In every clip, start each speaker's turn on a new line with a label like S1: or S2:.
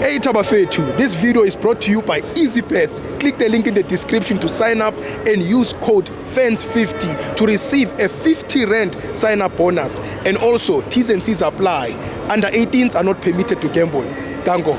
S1: Hey Tabafethu, this video is brought to you by EasyBets. Click the link in the description to sign up and use code FANS50 to receive a 50 Rand sign-up bonus. And also, T's and C's apply. Under 18s are not permitted to gamble. Gango.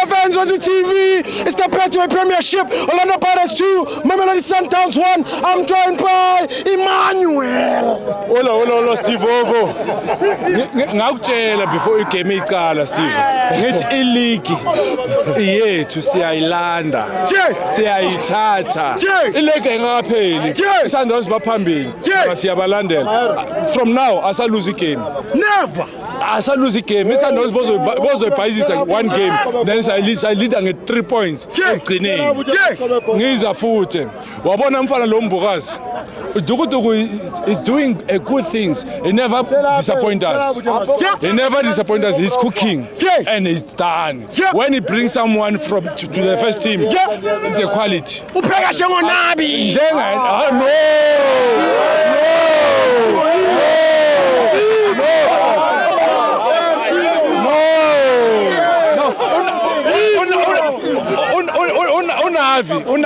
S2: Fans on the TV, it's the Betway Premiership, Orlando Pirates 2, Mamelodi Sundowns 1. I'm joined by Emmanuel.
S3: Hola Steve Ovo. Ngakutshela before igame iqala Steve. Ngithi iligi yethu siyayilanda. Siyayithatha. Iligi engakapheli. Sundowns baphambili. Siyabalandela. From now asaluze igame.
S2: Never.
S3: Asaluze igame. Sundowns bozoyibhayizisa one game. Then I lead and get 3 points. Ngiza futhi. Wabona mfana lo Mbukazi. Dugu is doing good things. He never disappoints us. He never disappoints us. He's cooking and he's done. When he brings someone to the first team, it's a quality.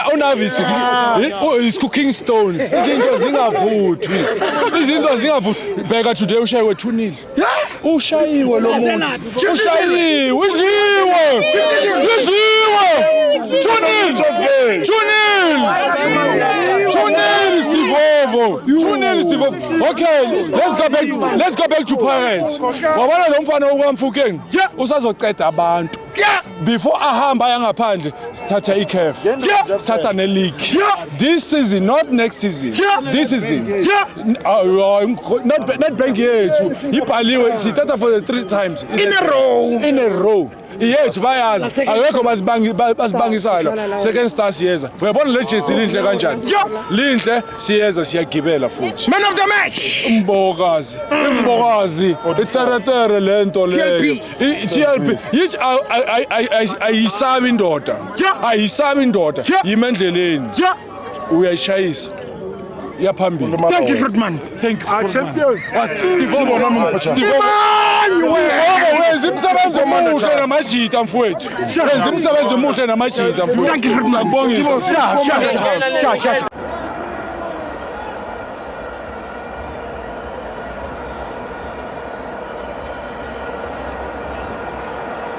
S3: Unavi is cooking stones. Izinto zingavuthwi. Bheka today ushayiwe 2-0. Ushayiwe lo muntu. Ushayiwe. 2-0 Steve Ovo. 2-0 Steve Ovo. Okay, let's go back to Pirates. Wabona lo mfana okwamfukeni. Usazoceda abantu. Before ahamba yangaphandle sithatha iCAF. Sithatha neleague. This season, not next season. This season. Not bank yethu. Ibhaliwe sithatha for the 3 times
S2: In a row.
S3: Yethu bayazi. Awekho basibangisala. Second star siyeza. Uyabona le jersey linhle kanjani? Linhle siyeza siyagibela futhi.
S2: Man of the match.
S3: Mbokazi. Itheretere lento leyo. TLP. Yithi ayisabi indoda. Ayisabi indoda. Yimendleleni. Uyayishayisa. Yaphambili.
S2: Thank you, Fredman.
S3: Thank you.
S2: Champion.
S3: Steve wenza umsebenzi omuhle namajita mfowethu. Wenza umsebenzi omuhle namajita mfowethu.
S2: Thank you, Fredman.
S3: Siyabonga.
S2: Sha.